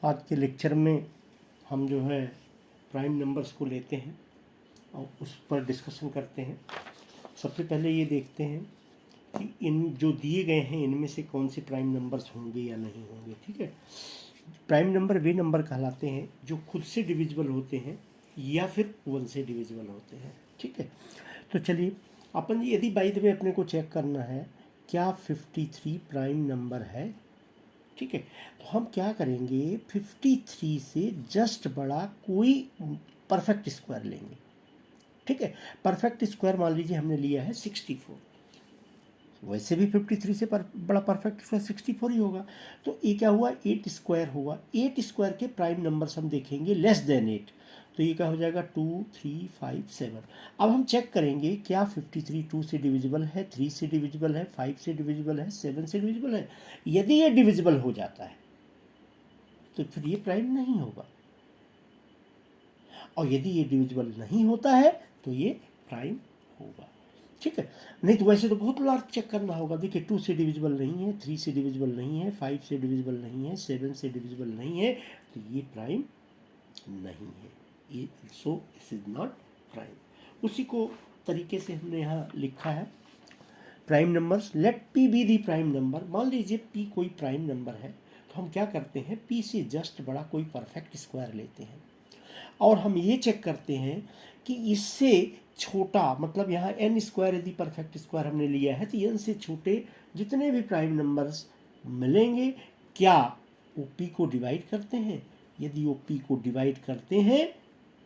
आज के लेक्चर में हम जो है प्राइम नंबर्स को लेते हैं और उस पर डिस्कशन करते हैं। सबसे पहले ये देखते हैं कि इन जो दिए गए हैं इनमें से कौन से प्राइम नंबर्स होंगे या नहीं होंगे। ठीक है, प्राइम नंबर वे नंबर कहलाते हैं जो खुद से डिविजिबल होते हैं या फिर वन से डिविजिबल होते हैं। ठीक है, तो चलिए अपन यदि बाय द वे अपने को चेक करना है क्या 53 प्राइम नंबर है। ठीक है, तो हम क्या करेंगे, 53 से जस्ट बड़ा कोई परफेक्ट स्क्वायर लेंगे। ठीक है, परफेक्ट स्क्वायर मान लीजिए हमने लिया है 64, वैसे भी 53 से बड़ा परफेक्ट स्क्वायर 64 ही होगा। तो ये क्या हुआ, 8 स्क्वायर हुआ। 8 स्क्वायर के प्राइम नंबर्स हम देखेंगे लेस देन 8, तो ये क्या हो जाएगा 2, 3, 5, 7। अब हम चेक करेंगे क्या 53 2 से डिविजिबल है, 3 से डिविजिबल है, 5 से डिविजिबल है, 7 से डिविजिबल है। यदि ये डिविजिबल हो जाता है तो फिर ये प्राइम नहीं होगा, और यदि ये डिविजिबल नहीं होता है तो ये प्राइम होगा। ठीक है, नहीं तो वैसे तो बहुत लार्ज चेक करना होगा। देखिए 2 से डिविजिबल नहीं है, 3 से डिविजिबल नहीं है, 5 से डिविजिबल नहीं है, 7 से डिविजिबल नहीं है, तो ये प्राइम नहीं है, ये so this is not prime. उसी को तरीके से हमने यहाँ लिखा है prime numbers. Let P be the prime number. मान लीजिए पी कोई प्राइम नंबर है, तो हम क्या करते हैं, पी से जस्ट बड़ा कोई परफेक्ट स्क्वायर लेते हैं और हम ये चेक करते हैं कि इससे छोटा, मतलब यहाँ एन स्क्वायर यदि परफेक्ट स्क्वायर हमने लिया है तो एन से छोटे जितने भी प्राइम नंबर्स मिलेंगे क्या वो पी को डिवाइड करते हैं। यदि वो पी को डिवाइड करते हैं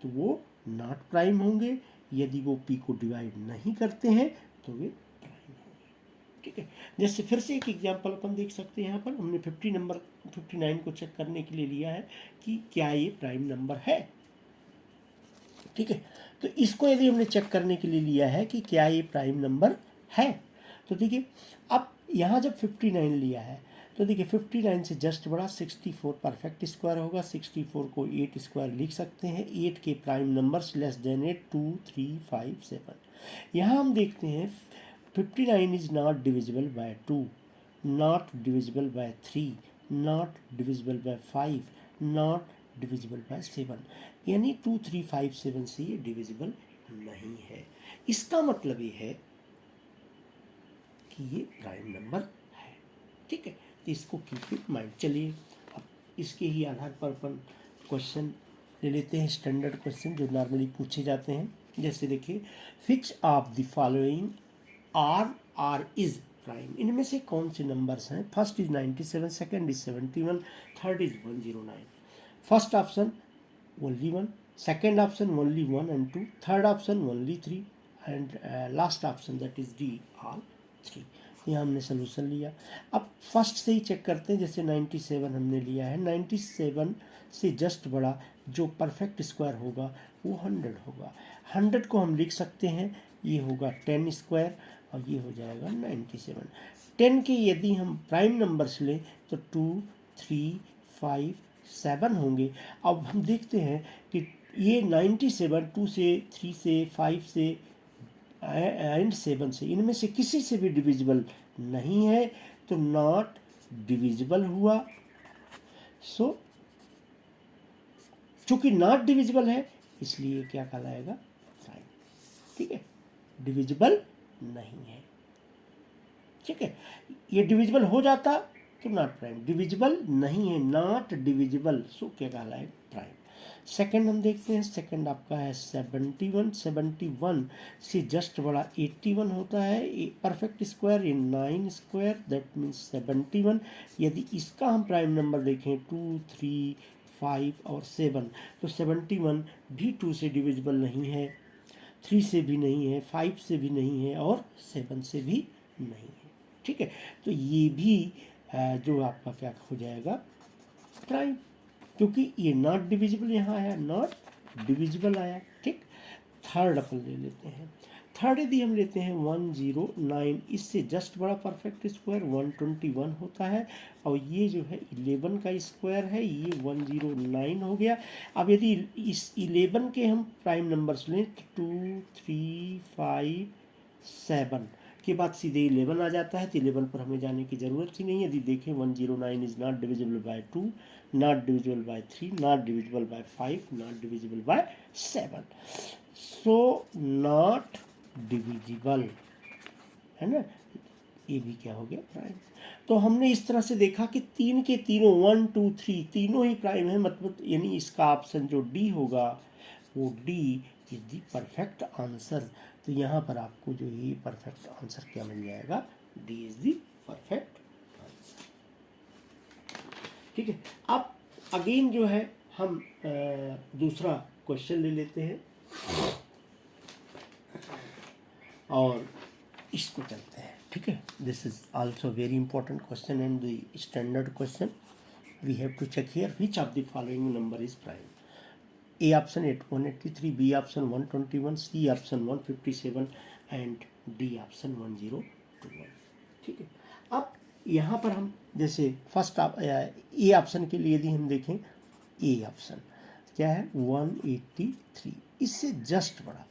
तो वो नॉट प्राइम होंगे, यदि वो पी को डिवाइड नहीं करते हैं तो वे प्राइम होंगे। ठीक है, जैसे फिर से एक एग्जांपल अपन देख सकते हैं। यहाँ पर हमने 59 को चेक करने के लिए लिया है कि क्या ये प्राइम नंबर है। ठीक है, तो इसको यदि हमने चेक करने के लिए लिया है कि क्या ये प्राइम नंबर है, तो देखिए अब यहाँ जब 59 लिया है तो देखिए 59 से जस्ट बड़ा 64 परफेक्ट स्क्वायर होगा। 64 को 8 स्क्वायर लिख सकते हैं। 8 के प्राइम नंबर्स लेस देन 8 2, 3, 5, 7। यहाँ हम देखते हैं 59 is not divisible by 2, not divisible by 3, not divisible by 5, not divisible by 7, यानी 2, 3, 5, 7 से ये डिविजिबल नहीं है। इसका मतलब ये है कि ये प्राइम नंबर है। ठीक है, तो इसको कीप इन माइंड। चलिए अब इसके ही आधार पर अपन क्वेश्चन ले लेते हैं, स्टैंडर्ड क्वेश्चन जो नॉर्मली पूछे जाते हैं। जैसे देखिए, which of the following are is prime. इनमें से कौन से नंबर्स हैं। First is 97, second is 71, third is 109। First option only 1, second option only 1 and 2, third option only 3 and last option that is D all 3। यहाँ हमने solution लिया। अब first से ही चेक करते हैं। जैसे 97 हमने लिया है, 97 से जस्ट बड़ा जो परफेक्ट स्क्वायर होगा वो 100 होगा। 100 को हम लिख सकते हैं, ये होगा 10 स्क्वायर और ये हो जाएगा 97। 10 के यदि हम प्राइम नंबर्स लें तो 2, 3, 5, 7 होंगे। अब हम देखते हैं कि ये 97 2 से, 3 से, 5 से एंड 7 से, इनमें से किसी से भी डिविजिबल नहीं है, तो नॉट डिविजिबल हुआ। सो चूंकि नॉट डिविजिबल है इसलिए क्या कहलाएगा, प्राइम। ठीक है, डिविजिबल नहीं है। ठीक है, ये डिविजिबल हो जाता तो नॉट प्राइम, डिविजिबल नहीं है, नॉट डिविजिबल, सो क्या कहलाएगा, प्राइम। सेकंड हम देखते हैं। सेकंड आपका है 71। 71 से जस्ट बड़ा 81 होता है। Perfect square in 9 square that means 71। यदि इसका हम प्राइम नंबर देखें 2, 3, 5 और 7, तो 71 भी 2 से डिविजिबल नहीं है, 3 से भी नहीं है, 5 से भी नहीं है और 7 से भी नहीं है। ठीक है, तो ये भी जो आपका क्या हो जाएगा, प्राइम, क्योंकि ये नॉट डिविजिबल यहाँ आया, नॉट डिविजिबल आया। ठीक, थर्ड अपन ले लेते हैं। थर्ड यदि हम लेते हैं 109, इससे जस्ट बड़ा परफेक्ट स्क्वायर 121 होता है और ये जो है 11 का स्क्वायर है, ये 109 हो गया। अब यदि इस 11 के हम प्राइम नंबर्स लें तो 2, 3, 5, 7 के बाद सीधे 11 आ जाता है, तो 11 पर हमें जाने की ज़रूरत ही नहीं है। यदि देखें 109 is not divisible by 2, not divisible by 3, not divisible by 5, not divisible by 7. So not divisible है ना, ये भी क्या हो गया प्राइम। तो हमने इस तरह से देखा कि तीन के तीनों 1 2 3 तीनों ही प्राइम है, मतलब यानी इसका ऑप्शन जो डी होगा वो D is the perfect answer. तो यहाँ पर आपको जो ये परफेक्ट आंसर क्या मिल जाएगा, D is the perfect answer. ठीक है, अब अगेन जो है हम दूसरा क्वेश्चन ले लेते हैं और इसको चलते हैं। ठीक है, this is also very important question and the standard question. We have to check here which of the following number is prime. A option 183, B option 121, C option 157 and D option 1021। ठीक है, अब यहाँ पर हम जैसे first A option के लिए यदि हम देखें, ए ऑप्शन क्या है 183, इससे जस्ट बड़ा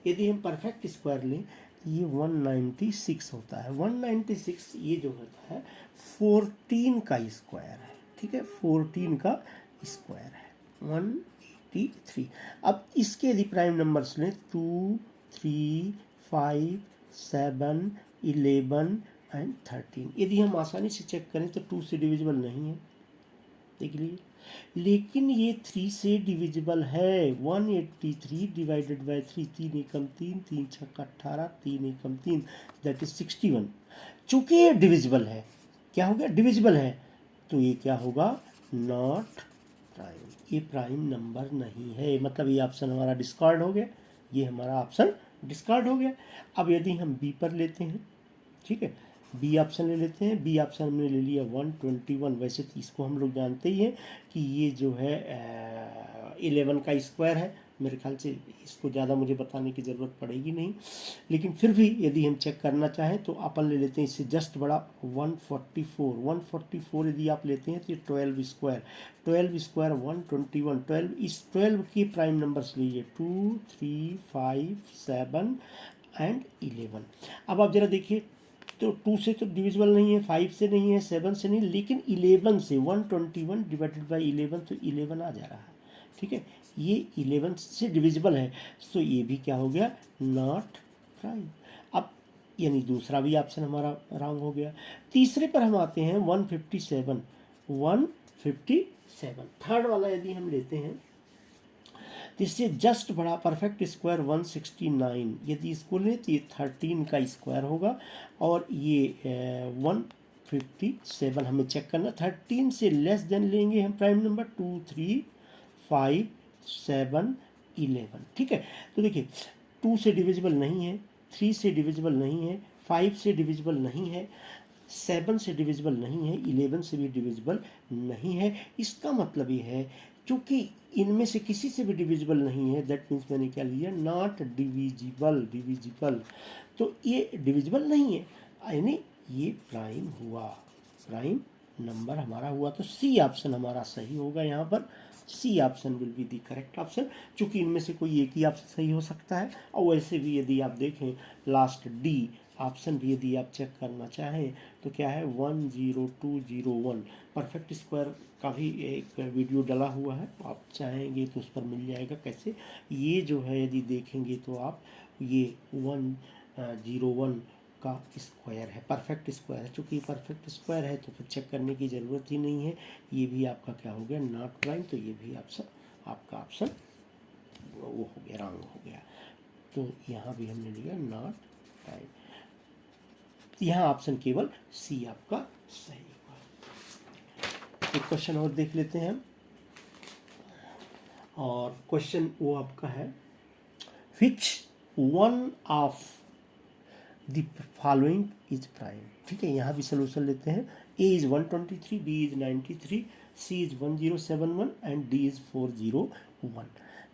यदि हम परफेक्ट स्क्वायर लें ये 196 होता है। 196 ये जो होता है 14 का स्क्वायर है। ठीक है, 14 का स्क्वायर है 183। अब इसके यदि प्राइम नंबर्स लें 2 3 5 7 11 एंड 13, यदि हम आसानी से चेक करें तो 2 से डिविजिबल नहीं है, देख लीजिए, लेकिन ये 3 से डिविजिबल है। 183 डिवाइडेड बाय 3, 3 एकम 3, 3 छक्का 18, 3 एकम 3, दैट इज 61। चूंकि ये डिविजिबल है, क्या हो गया, डिविजिबल है, तो ये क्या होगा, नॉट प्राइम, ये प्राइम नंबर नहीं है, मतलब ये ऑप्शन हमारा डिस्कार्ड हो गया, ये हमारा ऑप्शन डिस्कार्ड हो गया। अब यदि हम बी पर लेते हैं, ठीक है, बी ऑप्शन ले लेते हैं। बी ऑप्शन हमने ले लिया 121। वैसे तो इसको हम लोग जानते ही हैं कि ये जो है 11 का स्क्वायर है, मेरे ख्याल से इसको ज़्यादा मुझे बताने की ज़रूरत पड़ेगी नहीं, लेकिन फिर भी यदि हम चेक करना चाहें तो अपन ले लेते हैं इससे जस्ट बड़ा 144। 144 यदि आप लेते हैं तो ये 12 स्क्वायर, 12 स्क्वायर 121, 12, इस 12 के प्राइम नंबर्स लीजिए 2 3 5 7 एंड 11। अब आप ज़रा देखिए, तो 2 से तो डिविजिबल नहीं है, 5 से नहीं है, 7 से नहीं, लेकिन 11 से 121 डिवाइडेड बाई 11 तो 11 आ जा रहा है। ठीक है, ये 11 से डिविजिबल है, सो ये भी क्या हो गया, नॉट प्राइम। अब यानी दूसरा भी ऑप्शन हमारा रॉन्ग हो गया। तीसरे पर हम आते हैं 157। 157 थर्ड वाला यदि हम लेते हैं तो इससे जस्ट बड़ा परफेक्ट स्क्वायर 169, यदि इसको लें तो ये 13 का स्क्वायर होगा, और ये 157 हमें चेक करना, 13 से लेस देन लेंगे हम प्राइम नंबर 2 3 5 7 11। ठीक है, तो देखिए 2 से डिविजिबल नहीं है, 3 से डिविजिबल नहीं है, 5 से डिविजिबल नहीं है, 7 से डिविजिबल नहीं है, 11 से भी डिविजिबल नहीं है। इसका मतलब ये है क्योंकि इनमें से किसी से भी डिविजिबल नहीं है, दैट मीन्स मैंने क्या लिया, नॉट डिविजिबल, डिविजिबल, तो ये डिविजिबल नहीं है, यानी ये प्राइम हुआ, प्राइम नंबर हमारा हुआ। तो सी ऑप्शन हमारा सही होगा, यहाँ पर C option will be the correct option, चूँकि इनमें से कोई एक ही ऑप्शन सही हो सकता है। और वैसे भी यदि आप देखें लास्ट डी ऑप्शन भी यदि आप चेक करना चाहें तो क्या है 10201, परफेक्ट स्क्वायर का भी एक वीडियो डला हुआ है, आप चाहेंगे तो उस पर मिल जाएगा कैसे। ये जो है यदि देखेंगे तो आप ये 101 का स्क्वायर है, परफेक्ट स्क्वायर है, चूँकि परफेक्ट स्क्वायर है तो फिर चेक करने की ज़रूरत ही नहीं है। ये भी आपका क्या हो गया, नॉट प्राइम, तो ये भी आपका ऑप्शन वो हो गया, रॉन्ग हो गया। तो यहाँ भी हमने लिया नॉट प्राइम, यहाँ ऑप्शन केवल सी आपका सही होगा। एक क्वेश्चन और देख लेते हैं हम, और क्वेश्चन वो आपका है, which one of the following is prime. ठीक है, यहाँ भी सोल्यूशन लेते हैं। A is 123, B is 93, C is 1071 and D is 401।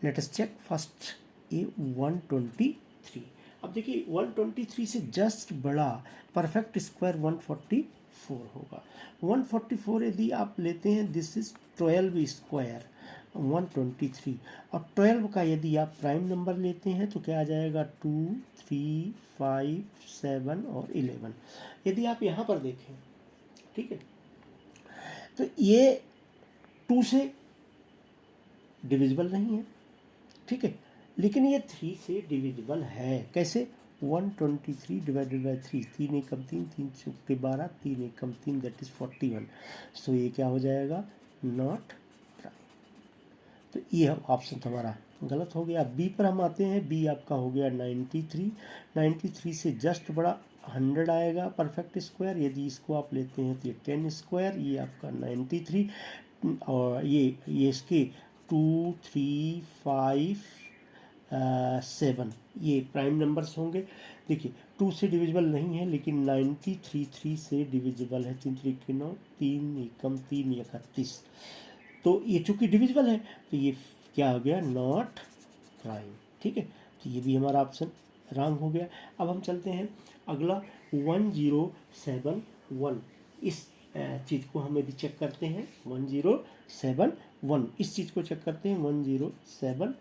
Let us check first A 123। अब देखिए 123 से जस्ट बड़ा परफेक्ट स्क्वायर 144 होगा। 144 यदि आप लेते हैं, दिस इज 12 स्क्वायर 123, और 12 का यदि आप प्राइम नंबर लेते हैं तो क्या आ जाएगा, 2 3 5 7 और 11। यदि आप यहाँ पर देखें, ठीक है, तो ये 2 से डिविजिबल नहीं है, ठीक है, लेकिन ये 3 से डिविजिबल है। कैसे? 123 डिवाइडेड बाई 3, 3 एकम 3, 3 चौके 12, 3 एकम 3 दैट इज 41। सो ये क्या हो जाएगा? Not prime. तो ये ऑप्शन हमारा गलत हो गया। बी पर हम आते हैं। बी आपका हो गया 93। 93 से जस्ट बड़ा 100 आएगा परफेक्ट स्क्वायर। यदि इसको आप लेते हैं तो ये 10 स्क्वायर, ये आपका 93, और ये इसके 2 3 5 7 ये प्राइम नंबर्स होंगे। देखिए 2 से डिविजिबल नहीं है, लेकिन 93 3 से डिविजिबल है। 3 3 के 9, 3 एकम 3 31। तो ये चूंकि डिविजिबल है तो ये क्या हो गया? नॉट प्राइम, ठीक है। तो ये भी हमारा ऑप्शन रॉन्ग हो गया। अब हम चलते हैं अगला 1071। इस चीज़ को हम यदि चेक करते हैं 1071, इस चीज़ को चेक करते हैं 1071।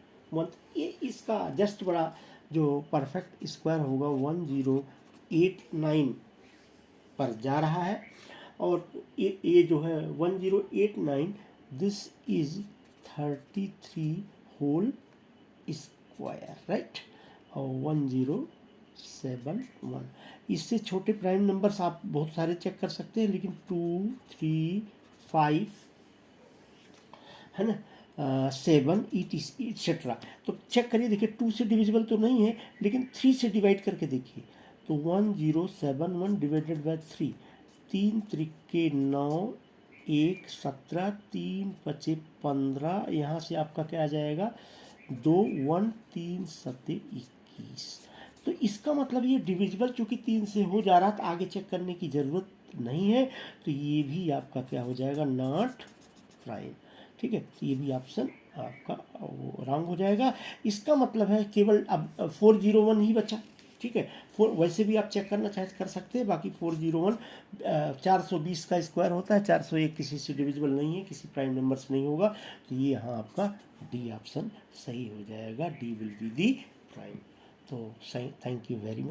ये इसका जस्ट बड़ा जो परफेक्ट स्क्वायर होगा 1089 पर जा रहा है, और ये जो है 1089, this is 33 whole square, right. और 1071, इससे छोटे प्राइम नंबर्स आप बहुत सारे चेक कर सकते हैं, लेकिन 2 3 5 है ना, 7 एक्सेट्रा। तो चेक करिए, देखिए 2 से डिविजिबल तो नहीं है, लेकिन 3 से डिवाइड करके देखिए तो 1071 डिवाइडेड बाय 3, 3 त्रिके 9, 1 17, 3 पचे 15, यहाँ से आपका क्या आ जाएगा? 2 1 3 7 21। तो इसका मतलब ये डिविजिबल चूँकि 3 से हो जा रहा था, आगे चेक करने की ज़रूरत नहीं है। तो ये भी आपका क्या हो जाएगा? नॉट प्राइम, ठीक है। ये भी ऑप्शन आपका वो रॉन्ग हो जाएगा। इसका मतलब है केवल अब 401 ही बचा, ठीक है। वैसे भी आप चेक करना चाहे कर सकते हैं। बाकी 401 420 का स्क्वायर होता है, 401 किसी से डिविजिबल नहीं है, किसी प्राइम नंबर से नहीं होगा। तो ये यहाँ आपका डी ऑप्शन सही हो जाएगा। D will be the prime. तो सही, थैंक यू वेरी मच।